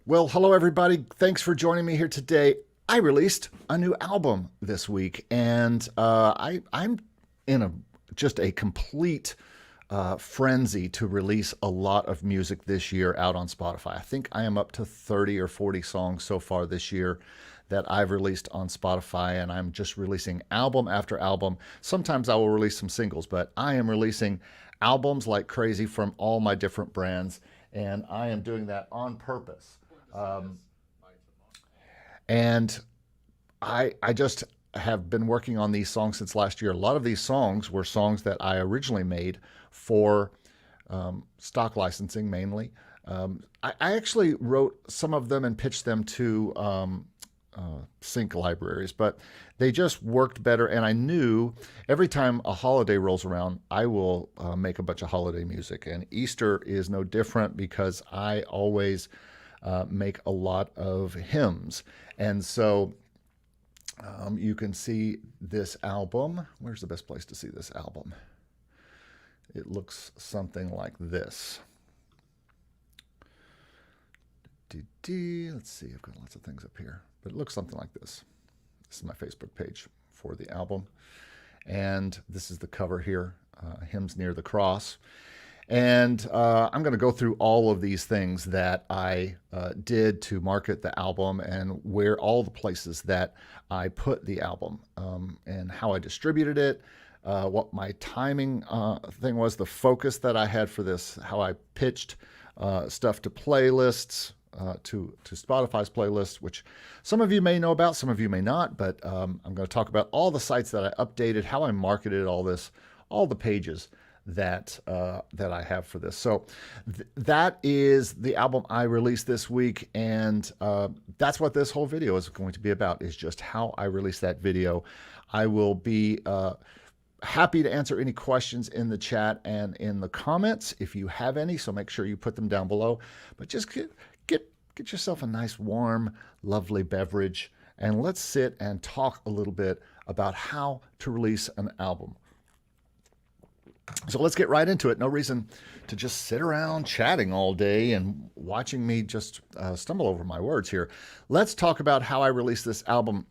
Well, hello everybody. Thanks for joining me here today. I released a new album this week, and I'm in just a complete frenzy to release a lot of music this year out on Spotify. I think I am up to 30 or 40 songs so far this year that I've released on Spotify, and I'm just releasing album after album. Sometimes I will release some singles, but I am releasing albums like crazy from all my different brands, and I am doing that on purpose. Um, and I just have been working on these songs since last year. A lot of these songs were songs that I originally made for stock licensing mainly. I actually wrote some of them and pitched them to sync libraries, but they just worked better. And I knew every time a holiday rolls around, I will make a bunch of holiday music. And Easter is no different because I always make a lot of hymns. And so you can see this album. Where's the best place to see this album? It looks something like this. Let's see, I've got lots of things up here, but it looks something like this. This is my Facebook page for the album. And this is the cover here, Hymns Near the Cross. And I'm going to go through all of these things that I did to market the album and where all the places that I put the album and how I distributed it, what my timing thing was, the focus that I had for this, how I pitched stuff to playlists, to Spotify's playlist, which some of you may know about, some of you may not, but I'm going to talk about all the sites that I updated, how I marketed all this, all the pages that I have for this. So that is the album I released this week, and that's what this whole video is going to be about, is just how I released that video. I will be happy to answer any questions in the chat and in the comments if you have any, so make sure you put them down below. But just get yourself a nice, warm, lovely beverage, and let's sit and talk a little bit about how to release an album. So let's get right into it. No reason to just sit around chatting all day and watching me just stumble over my words here. Let's talk about how I released this album.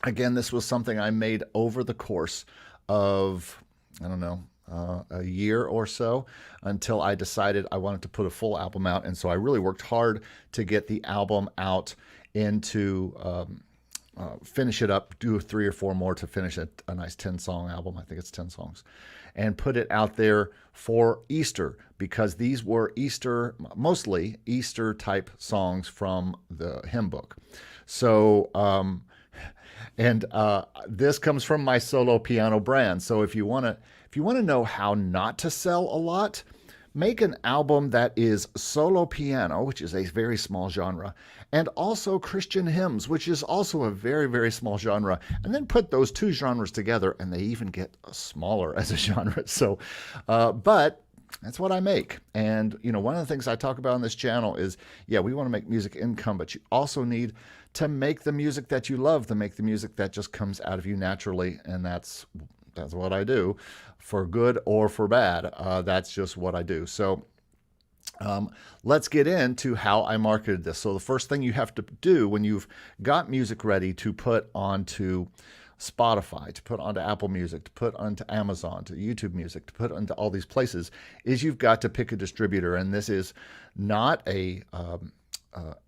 Again, this was something I made over the course of, I don't know, a year or so, until I decided I wanted to put a full album out. And so I really worked hard to get the album out into finish it up, do 3 or 4 more to finish a nice 10-song album. I think it's 10 songs, and put it out there for Easter, because these were mostly Easter type songs from the hymn book. So, this comes from my solo piano brand. So if you want to know how not to sell a lot, make an album that is solo piano, which is a very small genre, and also Christian hymns, which is also a very, very small genre, and then put those two genres together, and they even get smaller as a genre. So, but that's what I make. And, one of the things I talk about on this channel is, yeah, we want to make music income, but you also need to make the music that you love, to make the music that just comes out of you naturally, and that's what I do, for good or for bad. That's just what I do. So let's get into how I marketed this. So the first thing you have to do when you've got music ready to put onto Spotify, to put onto Apple Music, to put onto Amazon, to YouTube Music, to put onto all these places, is you've got to pick a distributor. And this is not a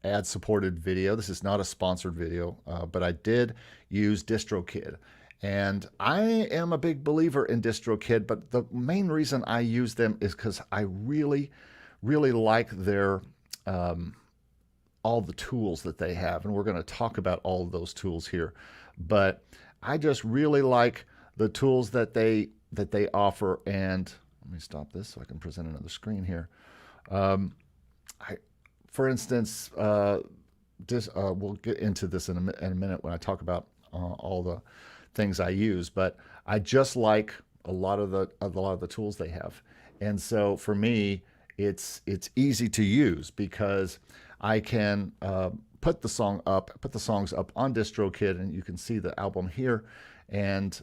ad-supported video. This is not a sponsored video, but I did use DistroKid. And I am a big believer in DistroKid, but the main reason I use them is because I really, really like their all the tools that they have. And we're going to talk about all of those tools here. But I just really like the tools that they offer. And let me stop this so I can present another screen here. For instance, we'll get into this in a minute when I talk about all the things I use, but I just like a lot of the tools they have. And so for me, it's easy to use because I can put the songs up on DistroKid, and you can see the album here, and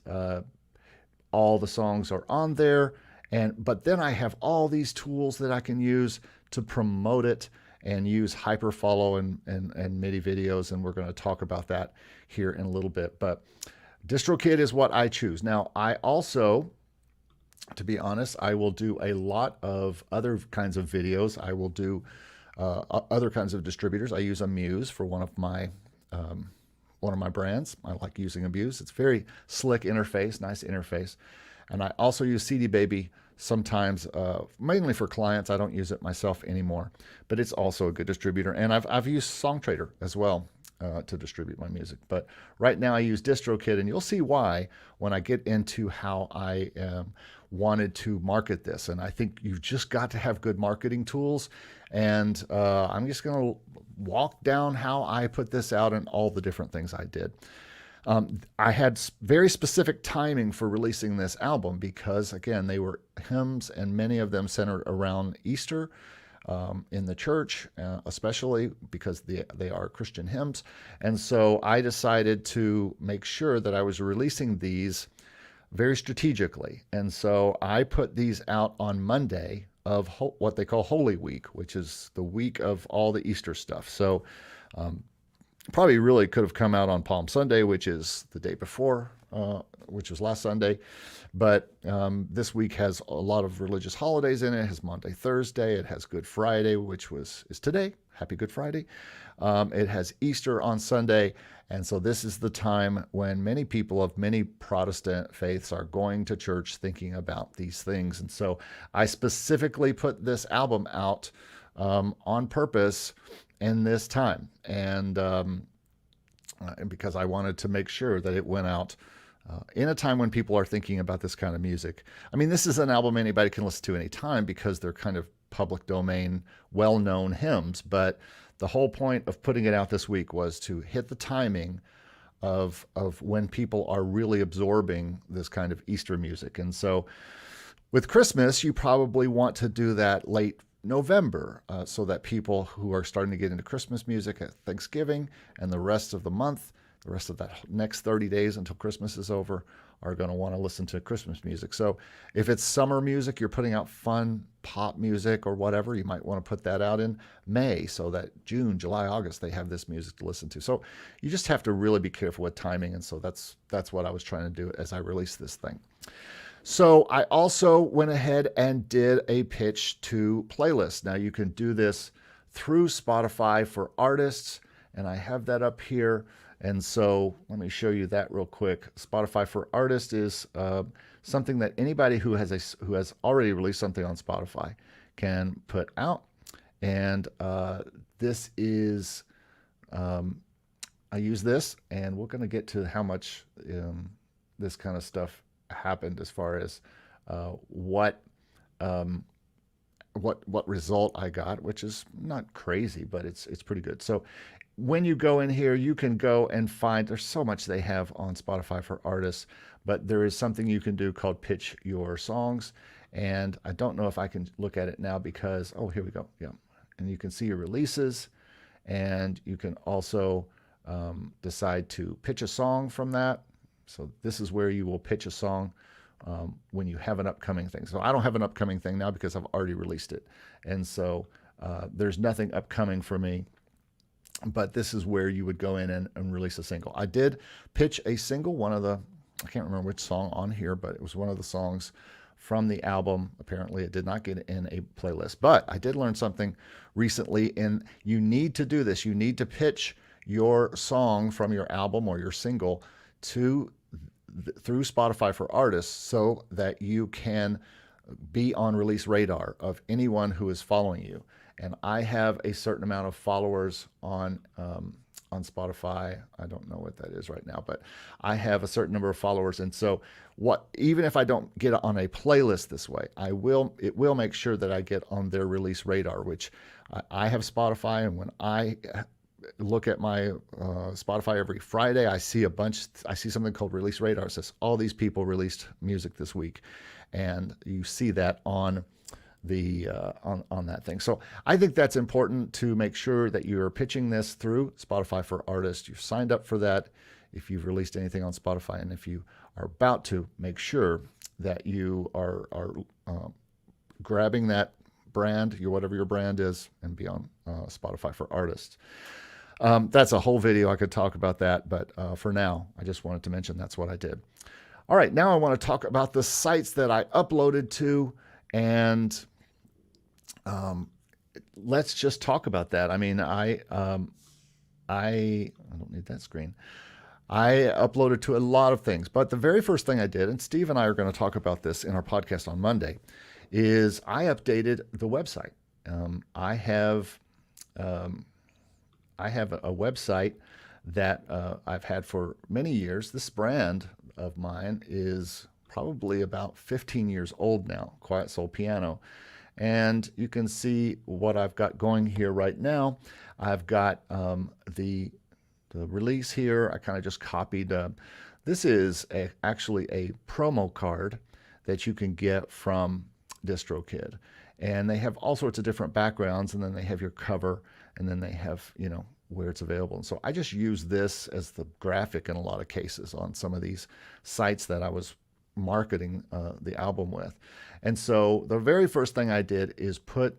all the songs are on there. But then I have all these tools that I can use to promote it and use hyperfollow and MIDI videos, and we're going to talk about that here in a little bit. But DistroKid is what I choose. Now, I also, to be honest, I will do a lot of other kinds of videos. I will do other kinds of distributors. I use a Muse for one of my brands. I like using a Muse. It's very slick interface, nice interface. And I also use CD Baby sometimes, mainly for clients. I don't use it myself anymore, but it's also a good distributor. And I've used SongTrader as well to distribute my music. But right now I use DistroKid, and you'll see why when I get into how I wanted to market this. And I think you've just got to have good marketing tools. And I'm just going to walk down how I put this out and all the different things I did. I had very specific timing for releasing this album because, again, they were hymns, and many of them centered around Easter in the church, especially because they are Christian hymns. And so I decided to make sure that I was releasing these very strategically. And so I put these out on Monday of what they call Holy Week, which is the week of all the Easter stuff. So probably really could have come out on Palm Sunday, which is the day before, which was last Sunday. But this week has a lot of religious holidays in it. It has Monday, Thursday. It has Good Friday, which is today. Happy Good Friday. It has Easter on Sunday. And so this is the time when many people of many Protestant faiths are going to church thinking about these things. And so I specifically put this album out on purpose in this time. And because I wanted to make sure that it went out in a time when people are thinking about this kind of music. I mean, this is an album anybody can listen to anytime because they're kind of public domain, well-known hymns. But the whole point of putting it out this week was to hit the timing of when people are really absorbing this kind of Easter music. And so with Christmas, you probably want to do that late November, so that people who are starting to get into Christmas music at Thanksgiving and the rest of the month, the rest of that next 30 days until Christmas is over, are going to want to listen to Christmas music. So if it's summer music, you're putting out fun pop music or whatever, you might want to put that out in May so that June, July, August, they have this music to listen to. So you just have to really be careful with timing. And so that's what I was trying to do as I released this thing. So I also went ahead and did a pitch to playlists. Now you can do this through Spotify for artists, and I have that up here. And so let me show you that real quick. Spotify for artists is something that anybody who has already released something on Spotify can put out. And this is, I use this, and we're going to get to how much this kind of stuff happened as far as what result I got, which is not crazy, but it's pretty good. So when you go in here, you can go and find, there's so much they have on Spotify for artists, but there is something you can do called pitch your songs. And I don't know if I can look at it now because, oh, here we go. Yeah. And you can see your releases, and you can also decide to pitch a song from that. So this is where you will pitch a song when you have an upcoming thing. So I don't have an upcoming thing now because I've already released it. And so there's nothing upcoming for me. But this is where you would go in and release a single. I did pitch a single, I can't remember which song on here, but it was one of the songs from the album. Apparently it did not get in a playlist. But I did learn something recently, and you need to do this. You need to pitch your song from your album or your single through Spotify for artists so that you can be on release radar of anyone who is following you. And I have a certain amount of followers on Spotify. I don't know what that is right now, but I have a certain number of followers. And so even if I don't get on a playlist this way, it will make sure that I get on their release radar, which I have Spotify. And when I look at my Spotify every Friday, I see something called Release Radar. It says all these people released music this week, and you see that on the on that thing. So I think that's important to make sure that you're pitching this through Spotify for artists. You've signed up for that if you've released anything on Spotify, and if you are about to, make sure that you are grabbing that brand, whatever your brand is, and be on Spotify for artists. That's a whole video. I could talk about that, but for now, I just wanted to mention that's what I did. All right, now I want to talk about the sites that I uploaded to, and let's just talk about that. I mean, I don't need that screen. I uploaded to a lot of things, but the very first thing I did, and Steve and I are going to talk about this in our podcast on Monday, is I updated the website. I have a website that I've had for many years. This brand of mine is probably about 15 years old now, Quiet Soul Piano. And you can see what I've got going here right now. I've got the release here. I kind of just copied. This is actually a promo card that you can get from DistroKid. And they have all sorts of different backgrounds, and then they have your cover, and then they have, you know, where it's available. And so I just use this as the graphic in a lot of cases on some of these sites that I was marketing the album with. And so the very first thing I did is put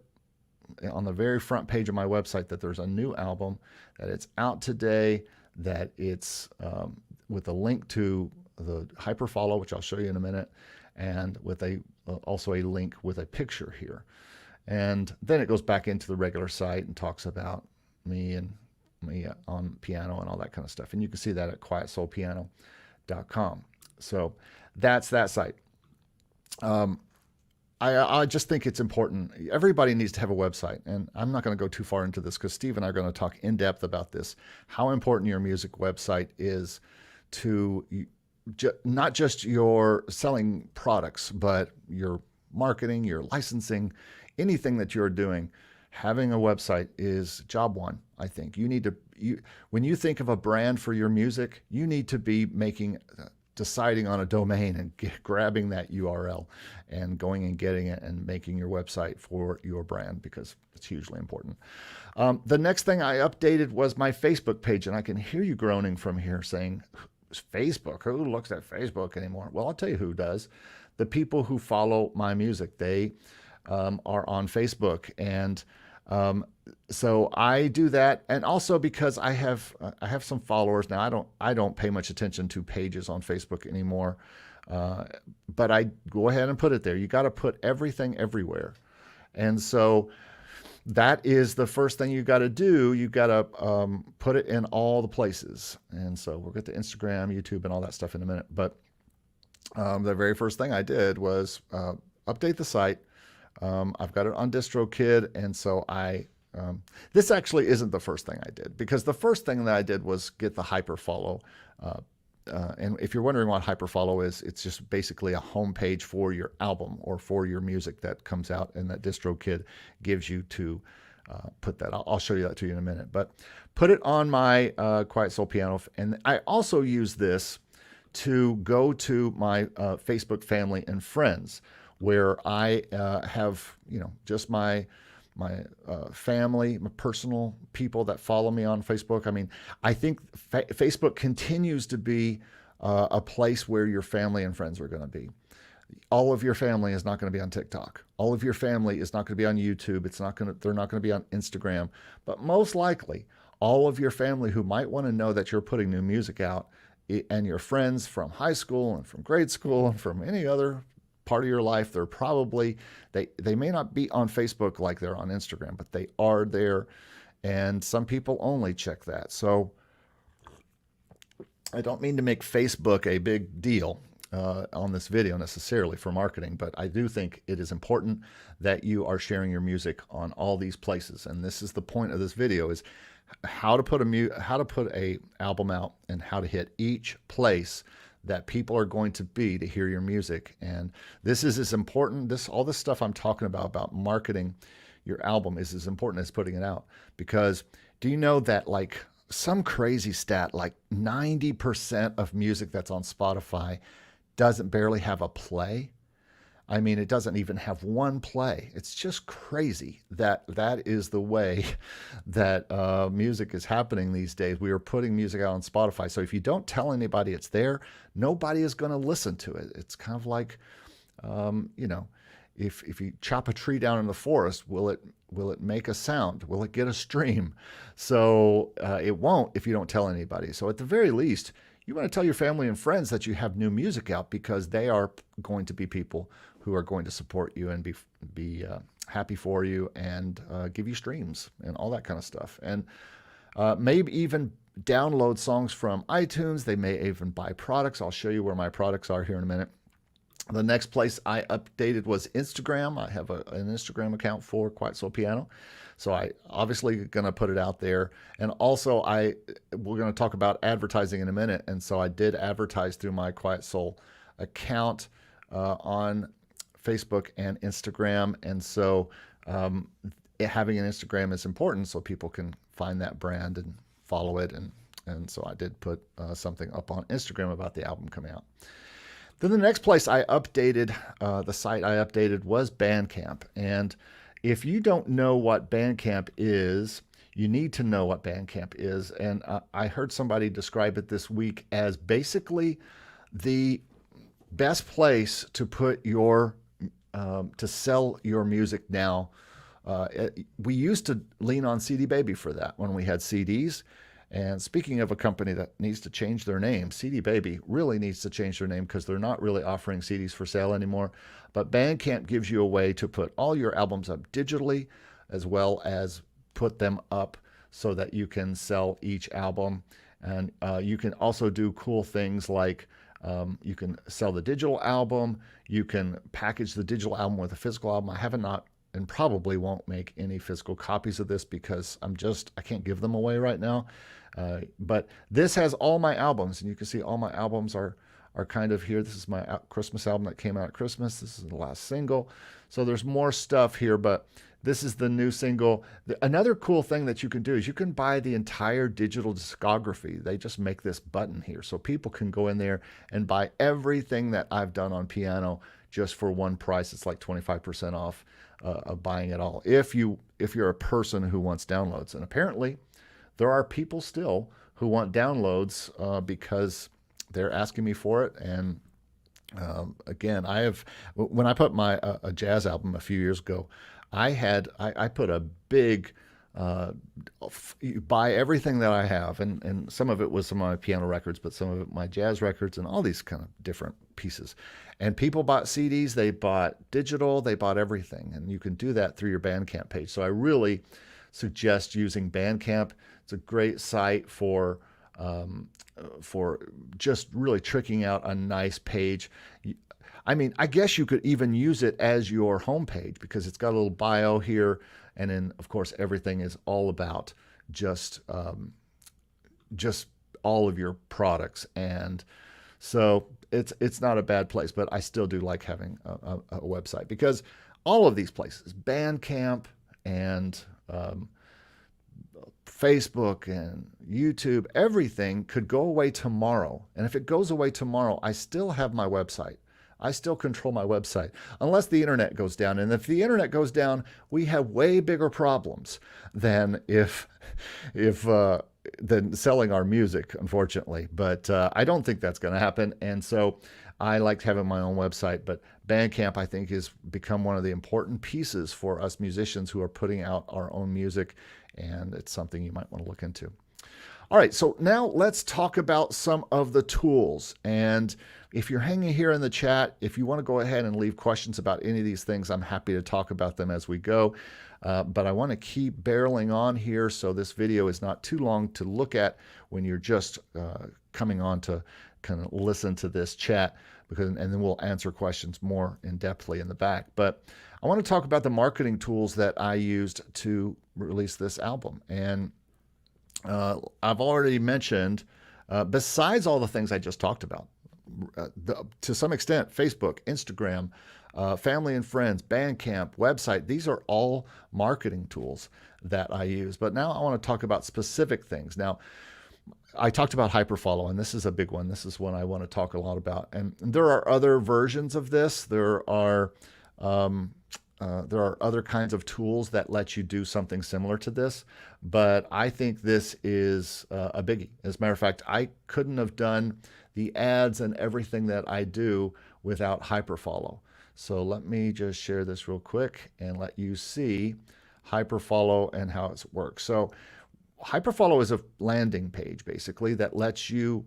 on the very front page of my website that there's a new album, that it's out today, that it's with a link to the hyperfollow, which I'll show you in a minute, and with also a link with a picture here. And then it goes back into the regular site and talks about me and me on piano and all that kind of stuff. And you can see that at quietsoulpiano.com. So that's that site. I just think it's important. Everybody needs to have a website. And I'm not going to go too far into this because Steve and I are going to talk in depth about this, how important your music website is to not just your selling products, but your marketing, your licensing, anything that you're doing. Having a website is job one, I think. You need to, when you think of a brand for your music, you need to be deciding on a domain and grabbing that URL and going and getting it and making your website for your brand, because it's hugely important. The next thing I updated was my Facebook page, and I can hear you groaning from here saying, Facebook, who looks at Facebook anymore? Well, I'll tell you who does. The people who follow my music, they are on Facebook. And so I do that, and also because I have some followers now. I don't pay much attention to pages on Facebook anymore, but I go ahead and put it there. You got to put everything everywhere, and so that is the first thing you got to do. You got to put it in all the places, and so we'll get to Instagram, YouTube, and all that stuff in a minute. But the very first thing I did was update the site. I've got it on DistroKid, and so this actually isn't the first thing I did, because the first thing that I did was get the hyperfollow. And if you're wondering what hyperfollow is, it's just basically a homepage for your album or for your music that comes out, and that DistroKid gives you to put that. I'll show you that to you in a minute. But put it on my Quiet Soul Piano, and I also use this to go to my Facebook family and friends, where I have, just my family, my personal people that follow me on Facebook. I mean, I think Facebook continues to be a place where your family and friends are going to be. All of your family is not going to be on TikTok. All of your family is not going to be on YouTube. They're not going to be on Instagram. But most likely, all of your family who might want to know that you're putting new music out, and your friends from high school and from grade school and from any other part of your life, they're probably, they may not be on Facebook like they're on Instagram, but they are there, and some people only check that. So I don't mean to make Facebook a big deal on this video necessarily for marketing, but I do think it is important that you are sharing your music on all these places. And this is the point of this video, is how to put a album out and how to hit each place that people are going to be to hear your music. And this is as important, all this stuff I'm talking about marketing your album, is as important as putting it out. Because do you know that, like, some crazy stat, like 90% of music that's on Spotify doesn't barely have a play? I mean, it doesn't even have one play. It's just crazy that is the way that music is happening these days. We are putting music out on Spotify. So if you don't tell anybody it's there, nobody is going to listen to it. It's kind of like, if you chop a tree down in the forest, will it make a sound? Will it get a stream? So it won't if you don't tell anybody. So at the very least, you want to tell your family and friends that you have new music out, because they are going to be people who are going to support you and be happy for you and give you streams and all that kind of stuff. And maybe even download songs from iTunes. They may even buy products. I'll show you where my products are here in a minute. The next place I updated was Instagram. I have an Instagram account for Quiet Soul Piano. So I obviously going to put it out there. And also we're going to talk about advertising in a minute. And so I did advertise through my Quiet Soul account on Facebook and Instagram. And so having an Instagram is important so people can find that brand and follow it. And so I did put something up on Instagram about the album coming out. Then the next place I updated, the site I updated was Bandcamp. And if you don't know what Bandcamp is, you need to know what Bandcamp is. And I heard somebody describe it this week as basically the best place to put your, to sell your music now. We used to lean on CD Baby for that when we had CDs. And speaking of a company that needs to change their name, CD Baby really needs to change their name because they're not really offering CDs for sale anymore. But Bandcamp gives you a way to put all your albums up digitally, as well as put them up so that you can sell each album. And you can also do cool things like you can sell the digital album. You can package the digital album with a physical album. I have not and probably won't make any physical copies of this because I can't give them away right now. But this has all my albums, and you can see all my albums are kind of here. This is my Christmas album that came out at Christmas. This is the last single. So there's more stuff here, but this is the new single. Another cool thing that you can do is you can buy the entire digital discography. They just make this button here so people can go in there and buy everything that I've done on piano just for one price. It's like 25% off of buying it all if you're a person who wants downloads. And apparently there are people still who want downloads because they're asking me for it. And again, when I put my a jazz album a few years ago, I put a big buy everything that I have, and some of it was some of my piano records, but some of it my jazz records and all these kind of different pieces. And people bought CDs, they bought digital, they bought everything, and you can do that through your Bandcamp page. So I really suggest using Bandcamp. It's a great site for just really tricking out a nice page. I mean, I guess you could even use it as your homepage because it's got a little bio here, and then of course everything is all about just all of your products. And so it's not a bad place, but I still do like having a website because all of these places, Bandcamp and Facebook and YouTube, everything could go away tomorrow. And if it goes away tomorrow, I still have my website. I still control my website, unless the internet goes down. And if the internet goes down, we have way bigger problems than than selling our music, unfortunately. But I don't think that's going to happen. And so I like having my own website. But Bandcamp, I think, has become one of the important pieces for us musicians who are putting out our own music. And it's something you might want to look into. All right, so now let's talk about some of the tools. And if you're hanging here in the chat, if you want to go ahead and leave questions about any of these things, I'm happy to talk about them as we go. But I want to keep barreling on here so this video is not too long to look at when you're just coming on to kind of listen to this chat, and then we'll answer questions more in-depthly in the back. But I want to talk about the marketing tools that I used to release this album. And I've already mentioned, besides all the things I just talked about, to some extent, Facebook, Instagram, family and friends, Bandcamp, website, these are all marketing tools that I use. But now I want to talk about specific things. Now, I talked about hyperfollow, and this is a big one. This is one I want to talk a lot about. And there are other versions of this. There are other kinds of tools that let you do something similar to this, but I think this is a biggie. As a matter of fact, I couldn't have done the ads and everything that I do without hyperfollow. So let me just share this real quick and let you see Hyperfollow and how it works. So Hyperfollow is a landing page basically that lets you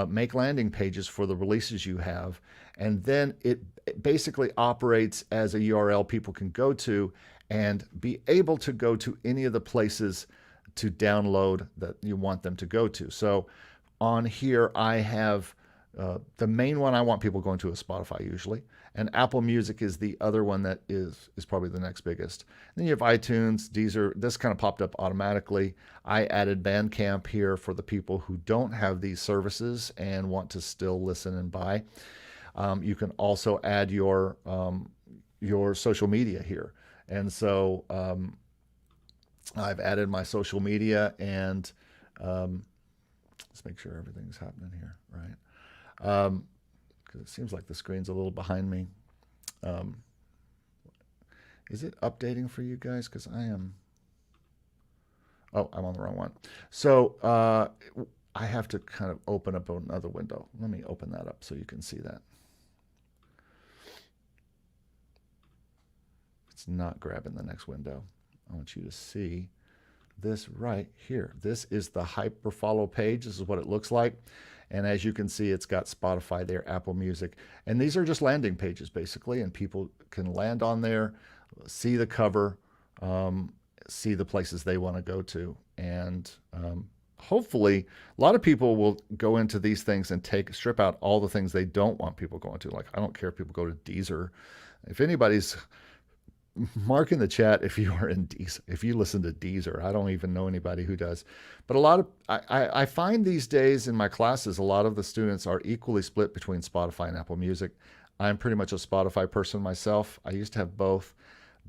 make landing pages for the releases you have, and then it basically operates as a URL people can go to and be able to go to any of the places to download that you want them to go to. So on here I have the main one I want people going to is Spotify usually, and Apple Music is the other one that is probably the next biggest. And then you have iTunes, Deezer. This kind of popped up automatically. I added Bandcamp here for the people who don't have these services and want to still listen and buy. You can also add your social media here, and so I've added my social media, and let's make sure everything's happening here, right? Because it seems like the screen's a little behind me. Is it updating for you guys? Because I am... Oh, I'm on the wrong one. So I have to kind of open up another window. Let me open that up so you can see that. It's not grabbing the next window. I want you to see this right here. This is the Hyperfollow page. This is what it looks like. And as you can see, it's got Spotify there, Apple Music. And these are just landing pages, basically. And people can land on there, see the cover, see the places they want to go to. And hopefully, a lot of people will go into these things and strip out all the things they don't want people going to. Like, I don't care if people go to Deezer. If anybody's... Mark in the chat if you are in Deezer, if you listen to Deezer. I don't even know anybody who does. But a lot of, I find these days in my classes, a lot of the students are equally split between Spotify and Apple Music. I'm pretty much a Spotify person myself. I used to have both,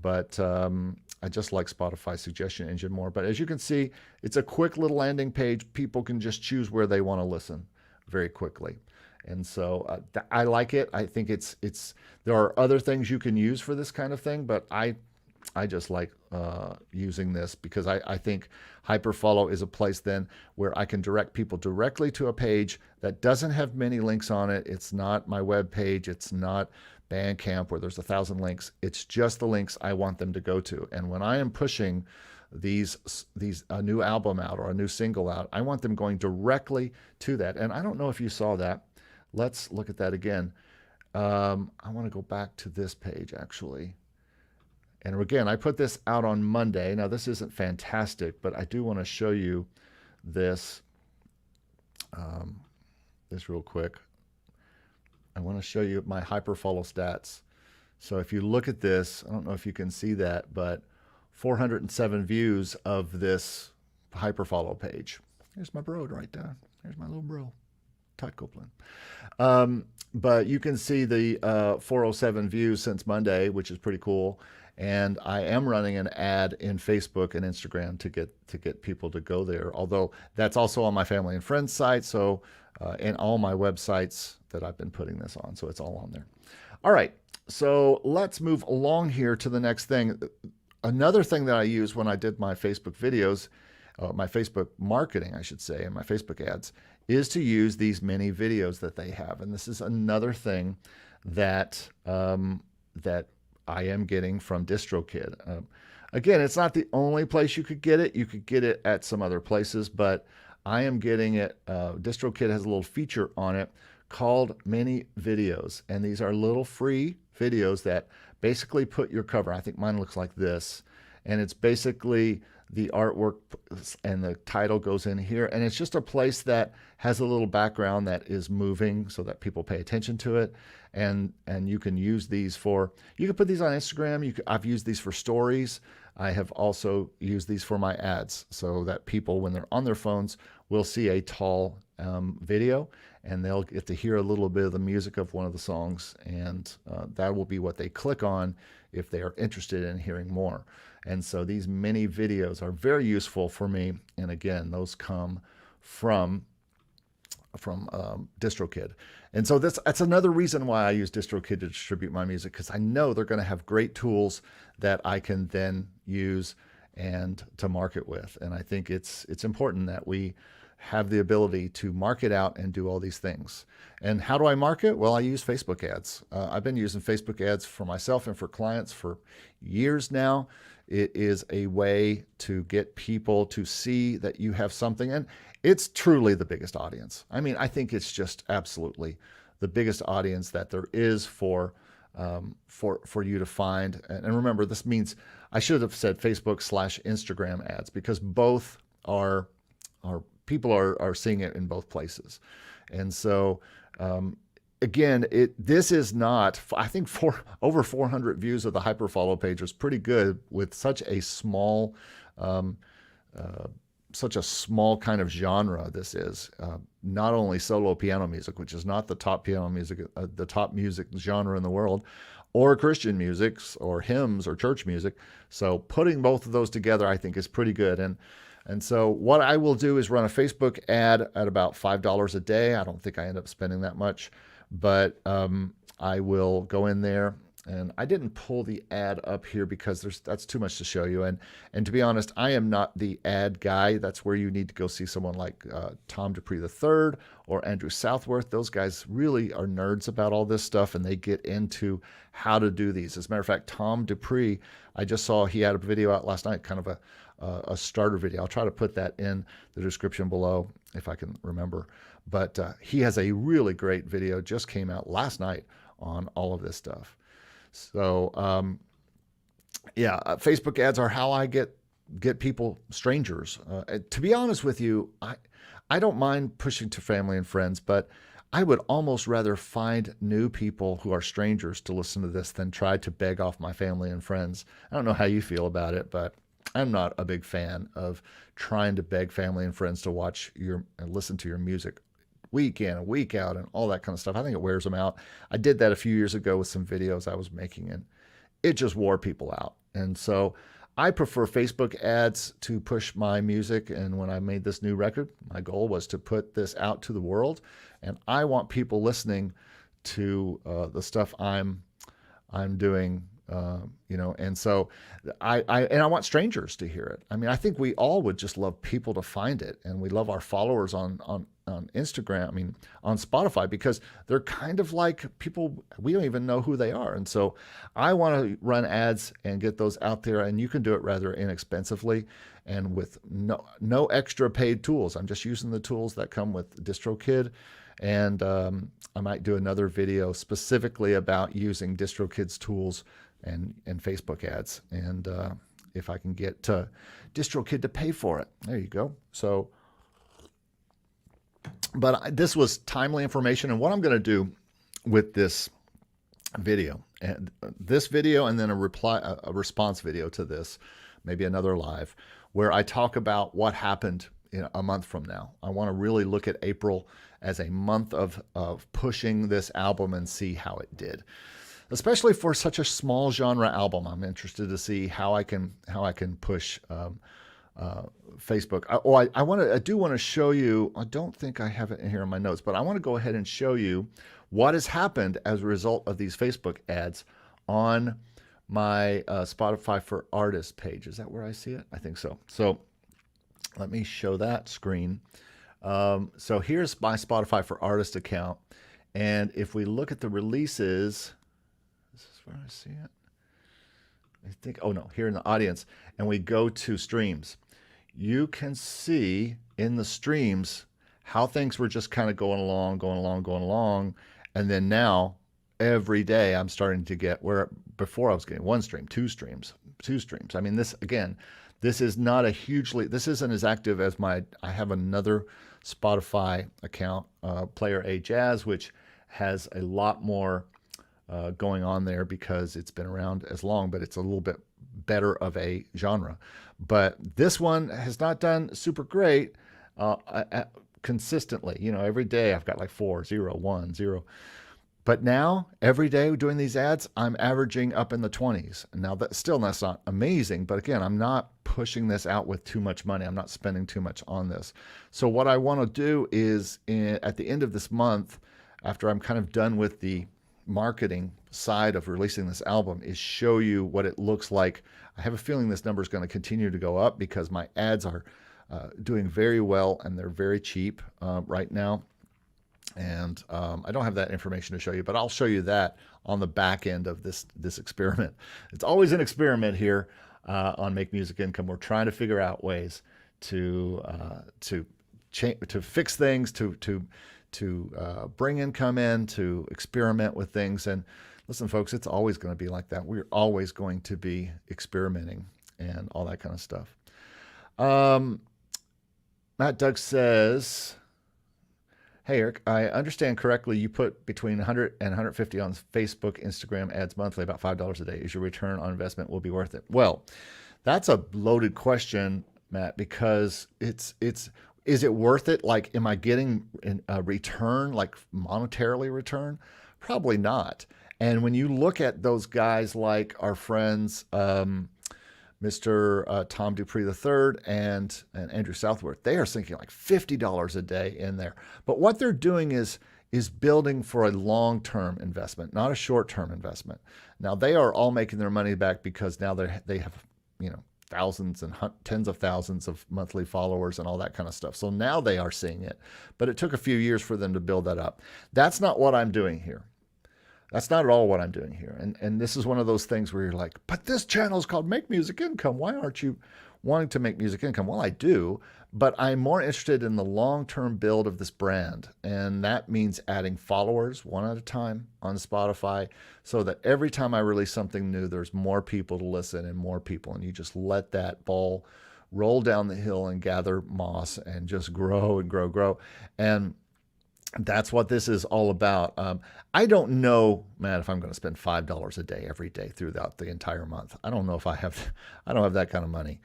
but I just like Spotify suggestion engine more. But as you can see, it's a quick little landing page. People can just choose where they want to listen very quickly. And so I like it. I think there are other things you can use for this kind of thing, but I just like using this because I think Hyperfollow is a place then where I can direct people directly to a page that doesn't have many links on it. It's not my web page. It's not Bandcamp where there's 1,000 links. It's just the links I want them to go to. And when I am pushing a new album out or a new single out, I want them going directly to that. And I don't know if you saw that. Let's look at that again. I want to go back to this page, actually. And again, I put this out on Monday. Now, this isn't fantastic, but I do want to show you this, this real quick. I want to show you my Hyperfollow stats. So if you look at this, I don't know if you can see that, but 407 views of this Hyperfollow page. Here's my bro right there. Here's my little bro. Todd Copeland. But you can see the 407 views since Monday, which is pretty cool. And I am running an ad in Facebook and Instagram to get people to go there. Although that's also on my family and friends site, so and all my websites that I've been putting this on, so it's all on there. All right, so let's move along here to the next thing. Another thing that I use when I did my Facebook videos, my Facebook marketing, I should say, and my Facebook ads, is to use these mini videos that they have. And this is another thing that that I am getting from DistroKid. Again, it's not the only place you could get it. You could get it at some other places, but I am getting it. DistroKid has a little feature on it called mini videos. And these are little free videos that basically put your cover. I think mine looks like this. And it's basically the artwork and the title goes in here. And it's just a place that has a little background that is moving so that people pay attention to it. And you can use these you can put these on Instagram. I've used these for stories. I have also used these for my ads so that people, when they're on their phones, will see a tall video and they'll get to hear a little bit of the music of one of the songs. And that will be what they click on if they are interested in hearing more. And so these mini videos are very useful for me. And again, those come from DistroKid. And so that's another reason why I use DistroKid to distribute my music, because I know they're going to have great tools that I can then use and to market with. And I think it's important that we have the ability to market out and do all these things. And how do I market? Well, I use Facebook ads. I've been using Facebook ads for myself and for clients for years now. It is a way to get people to see that you have something, and it's truly the biggest audience. I mean, I think it's just absolutely the biggest audience that there is for you to find. And remember, this means I should have said Facebook/Instagram ads, because both are people are seeing it in both places. And so again, this is not, I think over 400 views of the hyperfollow page is pretty good with such a small kind of genre. This is not only solo piano music, which is not the top piano music, the top music genre in the world, or Christian music, or hymns, or church music. So putting both of those together, I think, is pretty good. And so what I will do is run a Facebook ad at about $5 a day. I don't think I end up spending that much, but I will go in there. And I didn't pull the ad up here because that's too much to show you. And to be honest, I am not the ad guy. That's where you need to go see someone like Tom Dupree III or Andrew Southworth. Those guys really are nerds about all this stuff, and they get into how to do these. As a matter of fact, Tom Dupree, I just saw he had a video out last night, kind of a starter video. I'll try to put that in the description below if I can remember. But he has a really great video, just came out last night on all of this stuff. So, yeah, Facebook ads are how I get people, strangers. To be honest with you, I don't mind pushing to family and friends, but I would almost rather find new people who are strangers to listen to this than try to beg off my family and friends. I don't know how you feel about it, but I'm not a big fan of trying to beg family and friends to watch and listen to your music week in and week out and all that kind of stuff. I think it wears them out. I did that a few years ago with some videos I was making, and it just wore people out. And so I prefer Facebook ads to push my music. And when I made this new record, my goal was to put this out to the world, and I want people listening to the stuff I'm doing. And so I want strangers to hear it. I mean, I think we all would just love people to find it, and we love our followers on Instagram, I mean, on Spotify, because they're kind of like people, we don't even know who they are. And so I want to run ads and get those out there, and you can do it rather inexpensively and with no extra paid tools. I'm just using the tools that come with DistroKid. And I might do another video specifically about using DistroKid's tools and Facebook ads, and if I can get DistroKid to pay for it. There you go. So, but this was timely information, and what I'm going to do with this video, and then a response video to this, maybe another live, where I talk about what happened in a month from now. I want to really look at April as a month of pushing this album and see how it did. Especially for such a small genre album, I'm interested to see how I can push Facebook. I do want to show you. I don't think I have it in here in my notes, but I want to go ahead and show you what has happened as a result of these Facebook ads on my Spotify for Artists page. Is that where I see it? I think so. So let me show that screen. So here's my Spotify for Artists account, and if we look at the releases. This is where I see it. I think, oh no, here in the audience, and we go to streams. You can see in the streams how things were just kind of going along. And then now, every day, I'm starting to get where before I was getting one stream, two streams. I mean, this is not this isn't as active as I have another Spotify account, Player A Jazz, which has a lot more going on there because it's been around as long, but it's a little bit better of a genre. But this one has not done super great consistently. Every day I've got like 4, 0, 1, 0. But now every day doing these ads, I'm averaging up in the 20s. Now that's not amazing, but again, I'm not pushing this out with too much money. I'm not spending too much on this. So what I want to do is at the end of this month, after I'm kind of done with the marketing side of releasing this album, is show you what it looks like. I have a feeling this number is going to continue to go up because my ads are doing very well, and they're very cheap right now. And I don't have that information to show you, but I'll show you that on the back end of this experiment. It's always an experiment here on Make Music Income. We're trying to figure out ways to fix things, to bring income in, to experiment with things. And listen, folks, it's always going to be like that. We're always going to be experimenting and all that kind of stuff. Matt Doug says, hey, Eric, I understand correctly. You put between 100 and 150 on Facebook, Instagram ads monthly, about $5 a day. Is your return on investment will be worth it? Well, that's a loaded question, Matt, because is it worth it? Like, am I getting a return, like monetarily return? Probably not. And when you look at those guys like our friends, Mr. Tom Dupree III and Andrew Southworth, they are sinking like $50 a day in there. But what they're doing is building for a long-term investment, not a short-term investment. Now they are all making their money back because now they have, thousands and tens of thousands of monthly followers and all that kind of stuff. So now they are seeing it, but it took a few years for them to build that up. That's not what I'm doing here. That's not at all what I'm doing here. And this is one of those things where you're like, but this channel is called Make Music Income. Why aren't you wanting to make music income? Well, I do, but I'm more interested in the long-term build of this brand. And that means adding followers one at a time on Spotify so that every time I release something new, there's more people to listen and more people. And you just let that ball roll down the hill and gather moss and just grow and grow. And that's what this is all about. I don't know, Matt, if I'm going to spend $5 a day every day throughout the entire month. I don't know if I don't have that kind of money.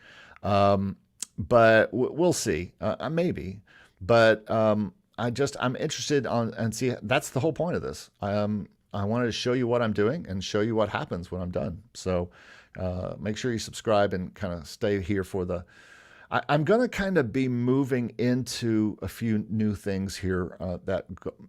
But we'll see. Maybe. But I'm interested and see, that's the whole point of this. I wanted to show you what I'm doing and show you what happens when I'm done. So make sure you subscribe and kind of stay here for I'm going to kind of be moving into a few new things here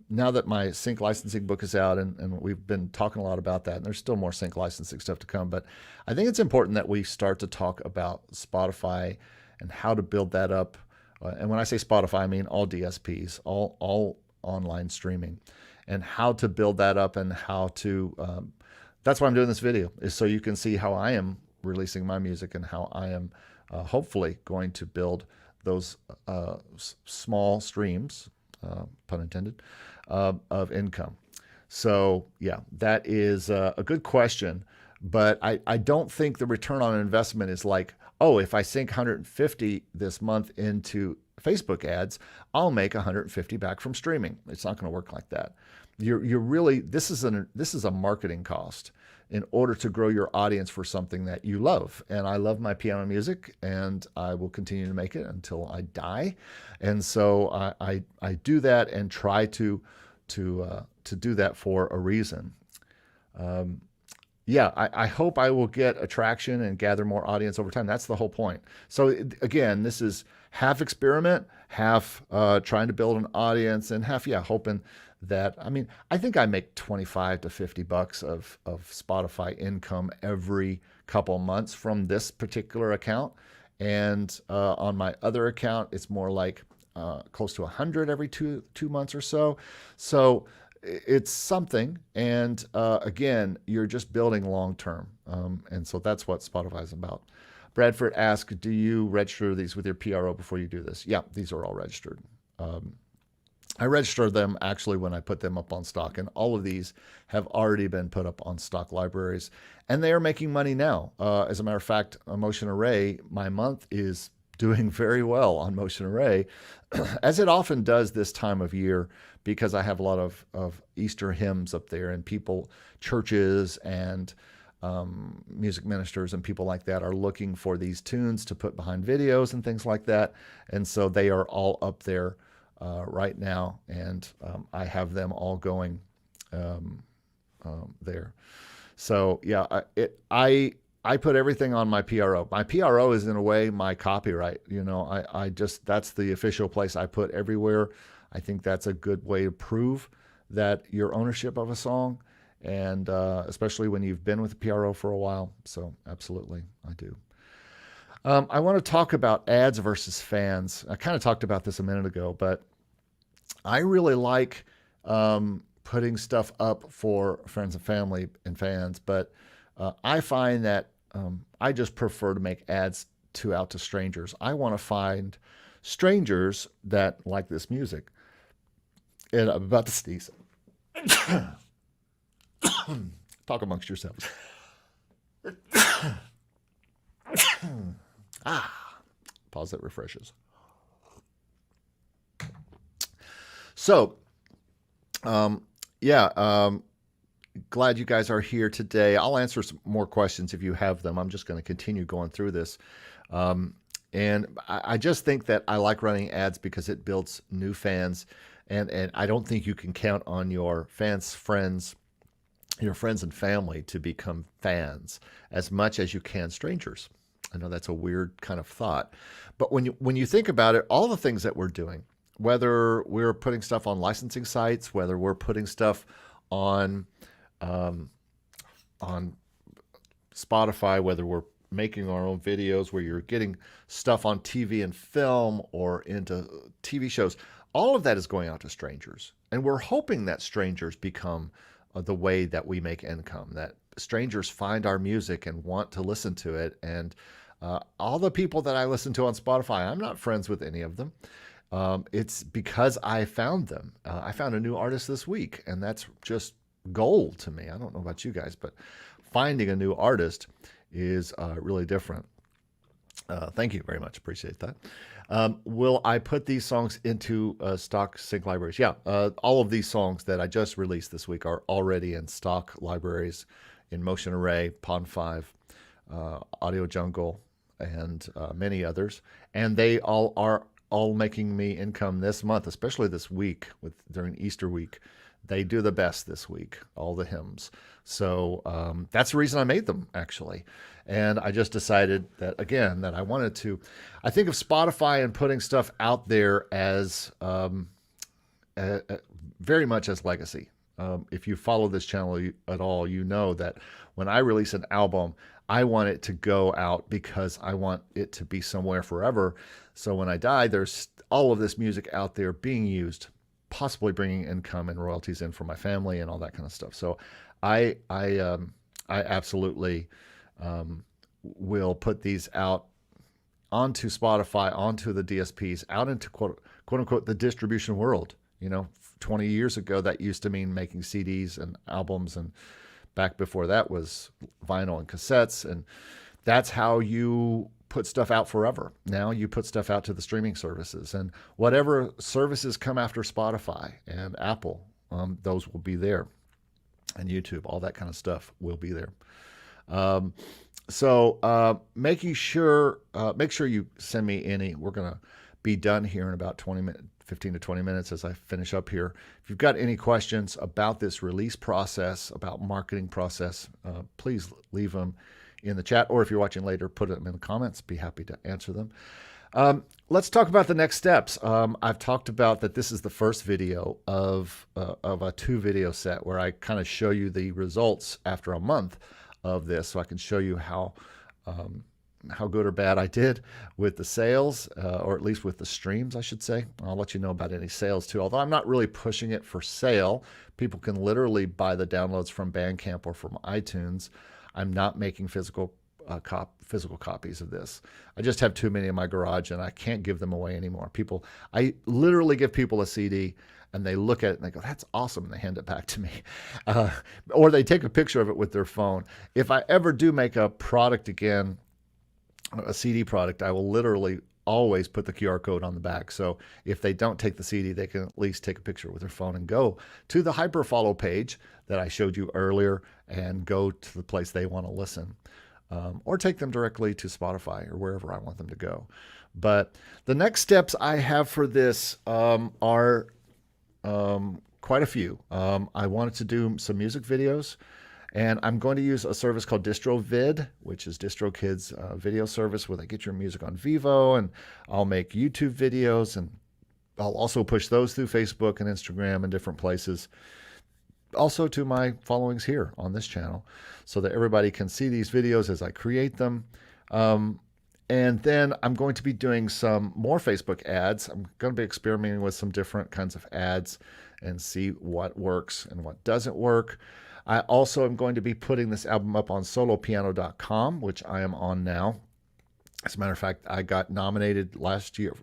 now that my sync licensing book is out, and we've been talking a lot about that, and there's still more sync licensing stuff to come. But I think it's important that we start to talk about Spotify and how to build that up. And when I say Spotify, I mean all DSPs, all online streaming, and how to build that up and how to, that's why I'm doing this video, is so you can see how I am releasing my music and how I am hopefully going to build those small streams, pun intended, of income. So yeah, that is a good question, but I don't think the return on investment is like, oh, if I sink 150 this month into Facebook ads, I'll make 150 back from streaming. It's not going to work like that. You're really, this is a marketing cost in order to grow your audience for something that you love. And I love my piano music, and I will continue to make it until I die. And so I do that and try to do that for a reason. Yeah, I hope I will get attraction and gather more audience over time. That's the whole point. So again, this is half experiment, half trying to build an audience, and half, hoping that, I think I make 25 to 50 bucks of Spotify income every couple months from this particular account. And on my other account, it's more like close to 100 every two months or so. So it's something. And again, you're just building long-term. And so that's what Spotify is about. Bradford asks, do you register these with your PRO before you do this? Yeah, these are all registered. I register them actually when I put them up on stock, and all of these have already been put up on stock libraries, and they are making money now. As a matter of fact, Motion Array, my month is doing very well on Motion Array, as it often does this time of year, because I have a lot of Easter hymns up there, and churches and music ministers and people like that are looking for these tunes to put behind videos and things like that. And so they are all up there right now, and I have them all going there. So yeah, I put everything on my PRO. My PRO is in a way my copyright. That's the official place I put everywhere. I think that's a good way to prove that your ownership of a song, and especially when you've been with the PRO for a while. So absolutely, I do. I want to talk about ads versus fans. I kind of talked about this a minute ago, but I really like putting stuff up for friends and family and fans, but I find that I just prefer to make ads out to strangers. I want to find strangers that like this music. And I'm about to sneeze. Talk amongst yourselves. Pause, that refreshes. So, glad you guys are here today. I'll answer some more questions if you have them. I'm just going to continue going through this. And I just think that I like running ads because it builds new fans. And I don't think you can count on your friends, your friends and family to become fans as much as you can strangers. I know that's a weird kind of thought, but when you think about it, all the things that we're doing, whether we're putting stuff on licensing sites, whether we're putting stuff on Spotify, whether we're making our own videos, where you're getting stuff on TV and film or into TV shows, all of that is going out to strangers. And we're hoping that strangers become the way that we make income, that strangers find our music and want to listen to it. And all the people that I listen to on Spotify, I'm not friends with any of them. It's because I found them. I found a new artist this week, and that's just gold to me. I don't know about you guys, but finding a new artist is really different. Thank you very much. Appreciate that. Will I put these songs into stock sync libraries? Yeah, all of these songs that I just released this week are already in stock libraries in Motion Array, Pond 5, Audio Jungle, and many others. And they all are making me income this month, especially this week during Easter week. They do the best this week, all the hymns. So that's the reason I made them, actually. And I just decided that, again, that I wanted to. I think of Spotify and putting stuff out there as very much as legacy. If you follow this channel at all, you know that when I release an album, I want it to go out because I want it to be somewhere forever. So when I die, there's all of this music out there being used, possibly bringing income and royalties in for my family and all that kind of stuff. So I absolutely will put these out onto Spotify, onto the DSPs, out into quote unquote the distribution world. 20 years ago, that used to mean making CDs and albums, and back before that was vinyl and cassettes, and that's how you put stuff out forever. Now you put stuff out to the streaming services, and whatever services come after Spotify and Apple, those will be there, and YouTube, all that kind of stuff will be there. So make sure you send me any. We're gonna be done here in about 15 to 20 minutes as I finish up here. If you've got any questions about this release process, about marketing process, please leave them in the chat, or if you're watching later, put them in the comments. Be happy to answer them. Let's talk about the next steps. I've talked about that this is the first video of a 2-video set where I kind of show you the results after a month of this, so I can show you how good or bad I did with the sales, or at least with the streams, I should say. I'll let you know about any sales too, although I'm not really pushing it for sale. People can literally buy the downloads from Bandcamp or from iTunes. I'm not making physical copies of this. I just have too many in my garage, and I can't give them away anymore. I literally give people a CD, and they look at it and they go, "That's awesome," and they hand it back to me. Or they take a picture of it with their phone. If I ever do make a product again, a CD product, I will literally always put the QR code on the back. So if they don't take the CD, they can at least take a picture with their phone and go to the hyperfollow page that I showed you earlier and go to the place they want to listen. Or take them directly to Spotify or wherever I want them to go. But the next steps I have for this are quite a few. I wanted to do some music videos, and I'm going to use a service called DistroVid, which is DistroKid's video service where they get your music on Vivo, and I'll make YouTube videos, and I'll also push those through Facebook and Instagram and different places. Also to my followings here on this channel, so that everybody can see these videos as I create them. And then I'm going to be doing some more Facebook ads. I'm going to be experimenting with some different kinds of ads and see what works and what doesn't work. I also am going to be putting this album up on solopiano.com, which I am on now. As a matter of fact, I got nominated last year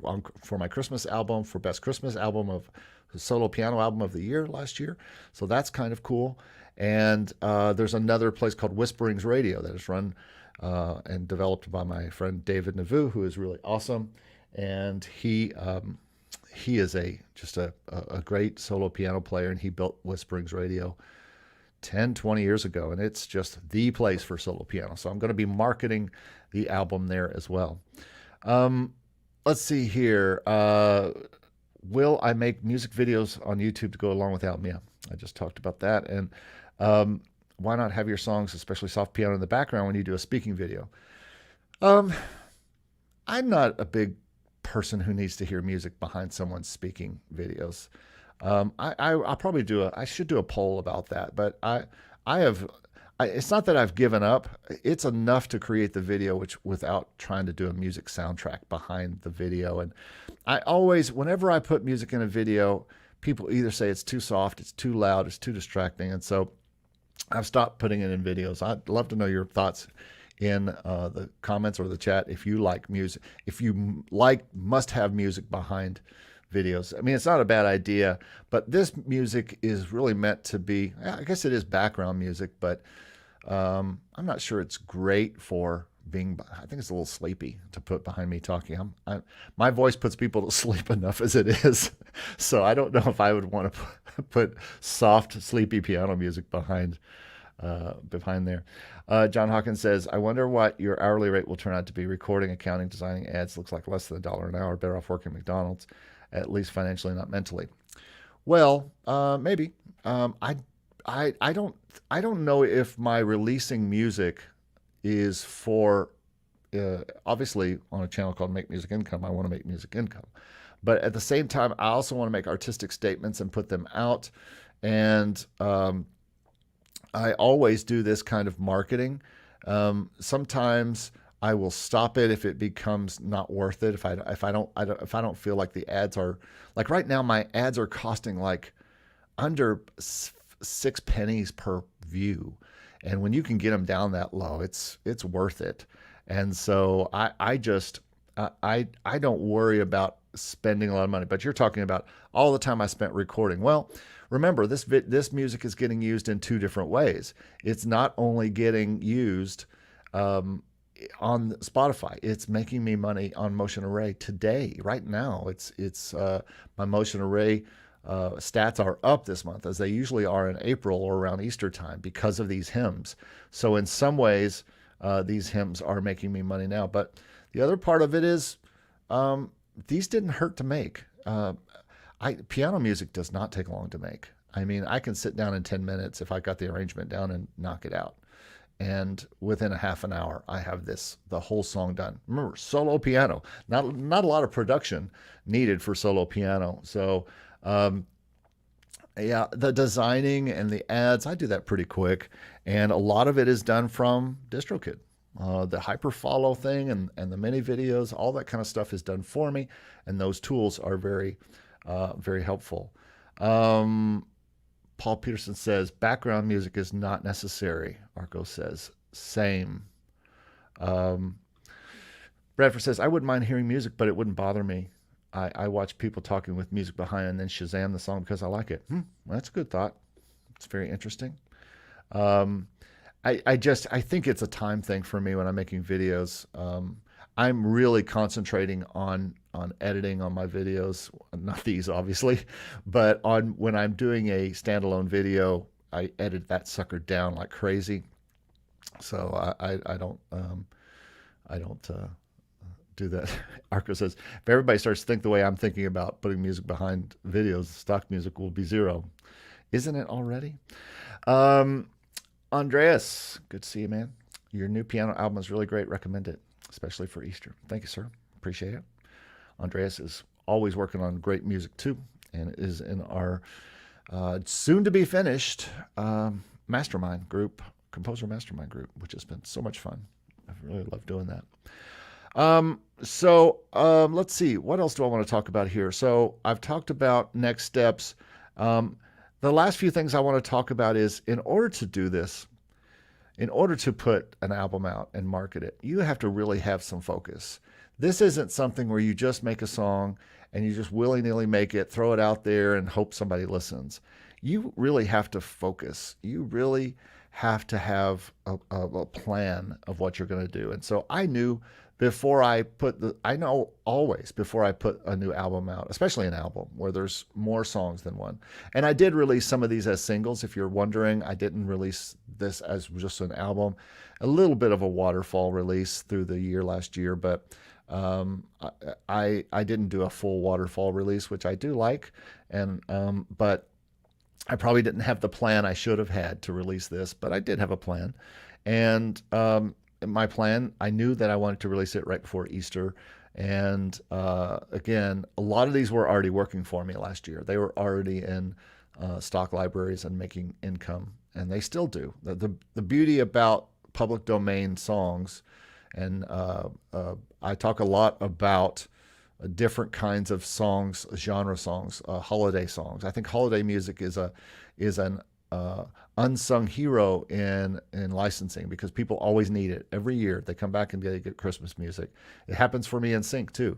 for my Christmas album for Best Christmas Album of Solo Piano Album of the Year last year. So that's kind of cool. And there's another place called Whisperings Radio that is run and developed by my friend David Navu, who is really awesome. And he is just a great solo piano player, and he built Whisperings Radio 10, 20 years ago, and it's just the place for solo piano. So I'm going to be marketing the album there as well. Let's see here. Will I make music videos on YouTube to go along with the album? Yeah, I just talked about that. And why not have your songs, especially soft piano, in the background when you do a speaking video? I'm not a big person who needs to hear music behind someone's speaking videos. I'll probably I should do a poll about that, but it's not that I've given up. It's enough to create the video, without trying to do a music soundtrack behind the video. And whenever I put music in a video, people either say it's too soft, it's too loud, it's too distracting. And so I've stopped putting it in videos. I'd love to know your thoughts in the comments or the chat if you like music, if you must have music behind videos. I mean, it's not a bad idea, but this music is really meant to be, I guess it is background music, but I'm not sure it's great for being, I think it's a little sleepy to put behind me talking. My voice puts people to sleep enough as it is. So I don't know if I would want to put soft, sleepy piano music behind there. John Hawkins says, I wonder what your hourly rate will turn out to be. Recording, accounting, designing ads looks like less than $1 an hour. Better off working at McDonald's, at least financially, not mentally. Well, maybe. I don't know if my releasing music is for, obviously on a channel called Make Music Income, I want to make music income. But at the same time, I also want to make artistic statements and put them out. And I always do this kind of marketing. Sometimes I will stop it if it becomes not worth it. If I don't feel like the ads are, like right now, my ads are costing like under 6 pennies per view. And when you can get them down that low, it's worth it. And so I don't worry about spending a lot of money. But you're talking about all the time I spent recording. Well, remember, this music is getting used in 2 different ways. It's not only getting used on Spotify. It's making me money on Motion Array today, right now. It's my Motion Array stats are up this month, as they usually are in April or around Easter time, because of these hymns. So in some ways, these hymns are making me money now. But the other part of it is these didn't hurt to make. Piano music does not take long to make. I mean, I can sit down in 10 minutes if I got the arrangement down and knock it out. And within a half an hour, I have the whole song done. Remember, solo piano, not a lot of production needed for solo piano. So, yeah, the designing and the ads, I do that pretty quick. And a lot of it is done from DistroKid. The hyperfollow thing and the mini videos, all that kind of stuff is done for me. And those tools are very, very helpful. Paul Peterson says, background music is not necessary. Arco says, same. Bradford says, I wouldn't mind hearing music, but it wouldn't bother me. I watch people talking with music behind and then Shazam the song because I like it. That's a good thought. It's very interesting. I think it's a time thing for me when I'm making videos. I'm really concentrating on editing on my videos, not these obviously, but when I'm doing a standalone video, I edit that sucker down like crazy. So I don't do that. Arco says, if everybody starts to think the way I'm thinking about putting music behind videos, stock music will be 0. Isn't it already? Andreas, good to see you, man. Your new piano album is really great. Recommend it, especially for Easter. Thank you, sir. Appreciate it. Andreas is always working on great music too, and is in our soon to be finished mastermind group, composer mastermind group, which has been so much fun. I've really loved doing that. Let's see. What else do I want to talk about here? So I've talked about next steps. The last few things I want to talk about is in order to do this, in order to put an album out and market it, you have to really have some focus. This isn't something where you just make a song and you just willy-nilly make it, throw it out there and hope somebody listens. You really have to focus. You really have to have a plan of what you're going to do. And so I knew I know always before I put a new album out, especially an album where there's more songs than one. And I did release some of these as singles. If you're wondering, I didn't release this as just an album. A little bit of a waterfall release through the year last year, but I didn't do a full waterfall release, which I do like. But I probably didn't have the plan I should have had to release this, but I did have a plan. And my plan, I knew that I wanted to release it right before Easter. And again, a lot of these were already working for me last year. They were already in stock libraries and making income, and they still do. The beauty about public domain songs, and I talk a lot about different kinds of songs, genre songs, holiday songs. I think holiday music is an unsung hero in licensing because people always need it. Every year they come back and they get Christmas music. It happens for me in sync too.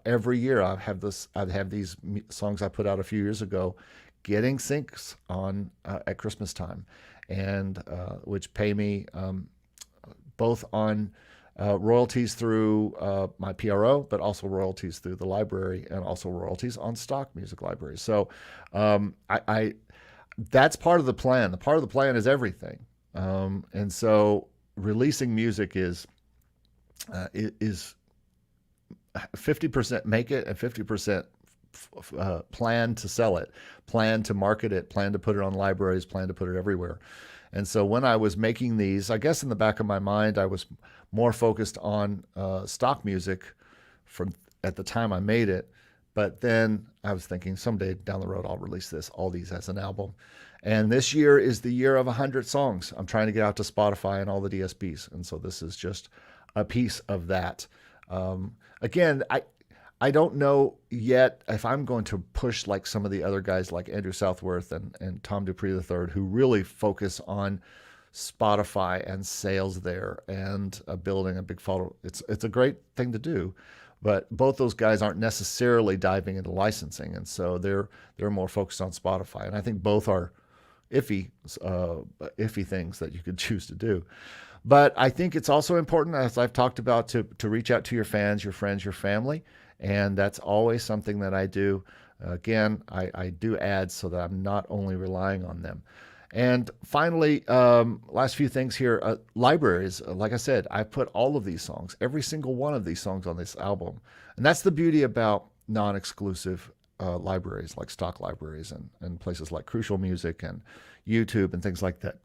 Every year I have these songs I put out a few years ago, getting syncs on at Christmas time, and which pay me both on royalties through my PRO, but also royalties through the library, and also royalties on stock music libraries. So that's part of the plan. The part of the plan is everything. And so releasing music is 50% make it and 50% plan to sell it, plan to market it, plan to put it on libraries, plan to put it everywhere. And so when I was making these, I guess in the back of my mind, I was more focused on stock music from at the time I made it. But then I was thinking someday down the road, I'll release all these as an album. And this year is the year of 100 songs. I'm trying to get out to Spotify and all the DSPs. And so this is just a piece of that. Again, I don't know yet if I'm going to push like some of the other guys like Andrew Southworth and Tom Dupree III, who really focus on Spotify and sales there and building a big follow. It's a great thing to do. But both those guys aren't necessarily diving into licensing, and so they're more focused on Spotify. And I think both are iffy things that you could choose to do. But I think it's also important, as I've talked about, to reach out to your fans, your friends, your family, and that's always something that I do. Again, I do ads so that I'm not only relying on them. And finally, last few things here, libraries. Like I said, I put all of these songs, every single one of these songs on this album. And that's the beauty about non-exclusive libraries like stock libraries and places like Crucial Music and YouTube and things like that.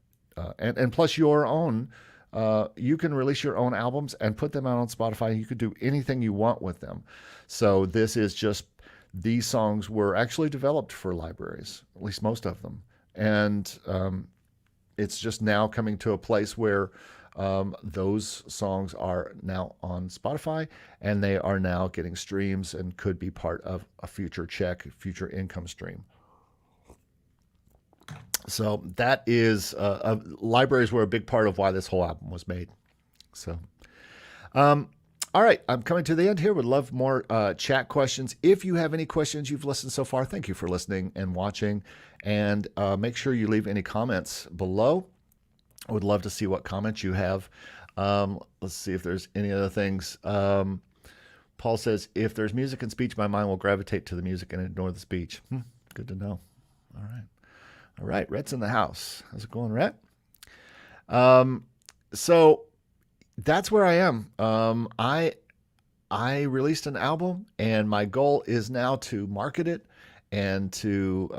And plus your own, you can release your own albums and put them out on Spotify. You could do anything you want with them. So this is just, these songs were actually developed for libraries, at least most of them. And it's just now coming to a place where those songs are now on Spotify, and they are now getting streams and could be part of a future future income stream. So that is, libraries were a big part of why this whole album was made. So, all right, I'm coming to the end here. Would love more chat questions. If you have any questions you've listened so far, thank you for listening and watching. And make sure you leave any comments below. I would love to see what comments you have. Let's see if there's any other things. Paul says, if there's music and speech, my mind will gravitate to the music and ignore the speech. Good to know. All right. All right, Rhett's in the house. How's it going, Rhett? So that's where I am. I released an album, and my goal is now to market it and to,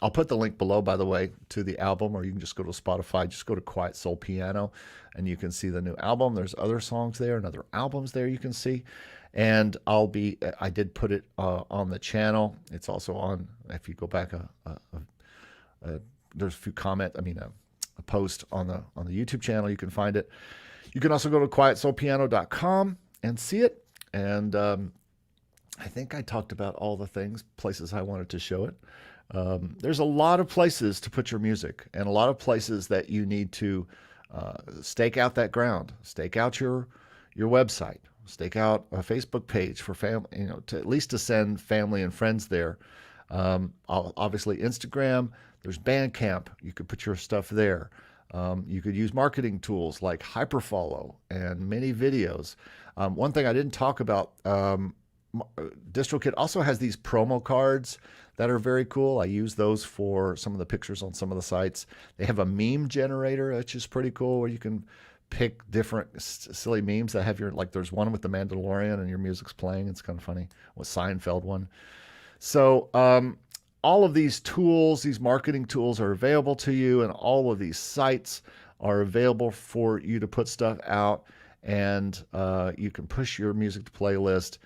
I'll put the link below, by the way, to the album, or you can just go to Spotify, just go to Quiet Soul Piano, and you can see the new album. There's other songs there and other albums there you can see. And I did put it on the channel. It's also on, if you go back, there's a few a post on the YouTube channel. You can find it. You can also go to quietsoulpiano.com and see it. And I think I talked about all the places I wanted to show it. There's a lot of places to put your music, and a lot of places that you need to stake out that ground, stake out your website, stake out a Facebook page for family, to at least to send family and friends there. Obviously Instagram, there's Bandcamp. You could put your stuff there. You could use marketing tools like Hyperfollow and many videos. One thing I didn't talk about, DistroKid also has these promo cards that are very cool. I use those for some of the pictures on some of the sites. They have a meme generator, which is pretty cool, where you can pick different silly memes that have like there's one with the Mandalorian and your music's playing. It's kind of funny. With Seinfeld one. So all of these tools, these marketing tools are available to you, and all of these sites are available for you to put stuff out, and you can push your music to playlist.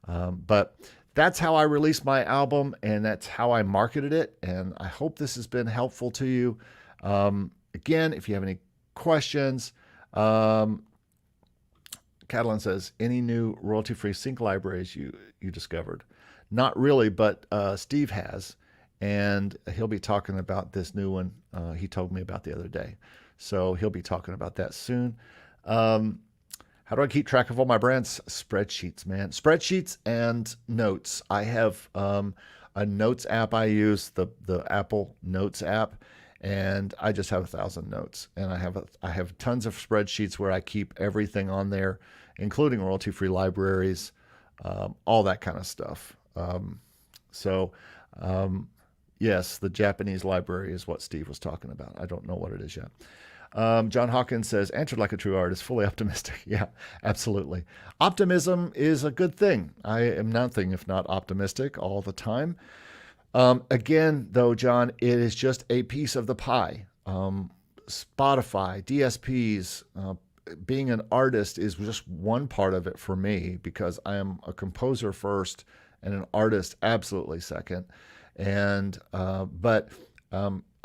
But that's how I released my album, and that's how I marketed it. And I hope this has been helpful to you. Again, if you have any questions, Catalan says, any new royalty-free sync libraries you discovered? Not really, but Steve has, and he'll be talking about this new one he told me about the other day. So he'll be talking about that soon. How do I keep track of all my brands? Spreadsheets, man. Spreadsheets and notes. I have a notes app I use, the Apple Notes app, and I just have 1,000 notes. And I have tons of spreadsheets where I keep everything on there, including royalty-free libraries, all that kind of stuff. Yes, the Japanese library is what Steve was talking about. I don't know what it is yet. John Hawkins says, answered like a true artist, fully optimistic. Yeah, absolutely. Optimism is a good thing. I am nothing if not optimistic all the time. Again, though, John, it is just a piece of the pie. Spotify, DSPs, being an artist is just one part of it for me, because I am a composer first and an artist absolutely second. And but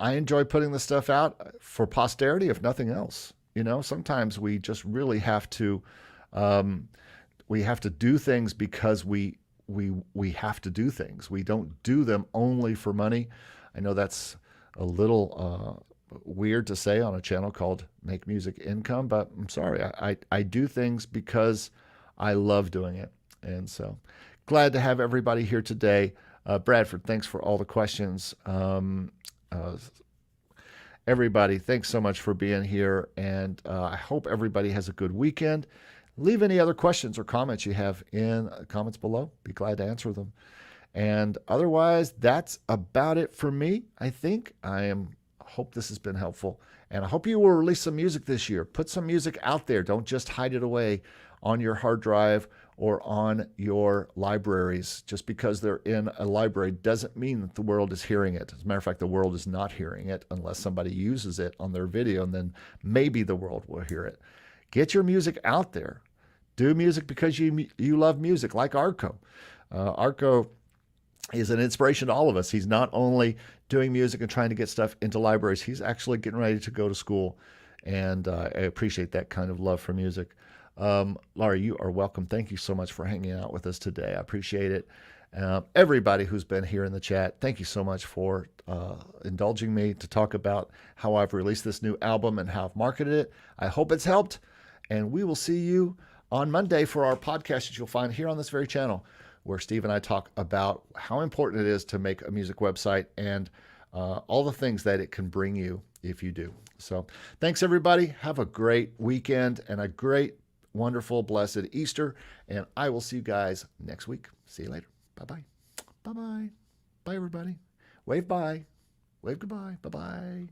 I enjoy putting the stuff out for posterity, if nothing else. Sometimes we just really have to do things because we have to do things. We don't do them only for money. I know that's a little weird to say on a channel called Make Music Income, but I'm sorry. I do things because I love doing it. And so glad to have everybody here today. Bradford, thanks for all the questions. Everybody, thanks so much for being here, and I hope everybody has a good weekend. Leave any other questions or comments you have in the comments below. Be glad to answer them. And otherwise, that's about it for me. I think hope this has been helpful, and I hope you will release some music this year. Put some music out there. Don't just hide it away on your hard drive or on your libraries. Just because they're in a library doesn't mean that the world is hearing it. As a matter of fact, the world is not hearing it unless somebody uses it on their video, and then maybe the world will hear it. Get your music out there. Do music because you love music, like Arco. Arco is an inspiration to all of us. He's not only doing music and trying to get stuff into libraries, he's actually getting ready to go to school, and I appreciate that kind of love for music. Laurie, you are welcome. Thank you so much for hanging out with us today. I appreciate it. Everybody who's been here in the chat, thank you so much for indulging me to talk about how I've released this new album and how I've marketed it. I hope it's helped, and we will see you on Monday for our podcast that you'll find here on this very channel, where Steve and I talk about how important it is to make a music website and all the things that it can bring you if you do. So thanks, everybody. Have a great weekend and a great, wonderful, blessed Easter, and I will see you guys next week. See you later. Bye-bye. Bye-bye. Bye, everybody. Wave bye. Wave goodbye. Bye-bye.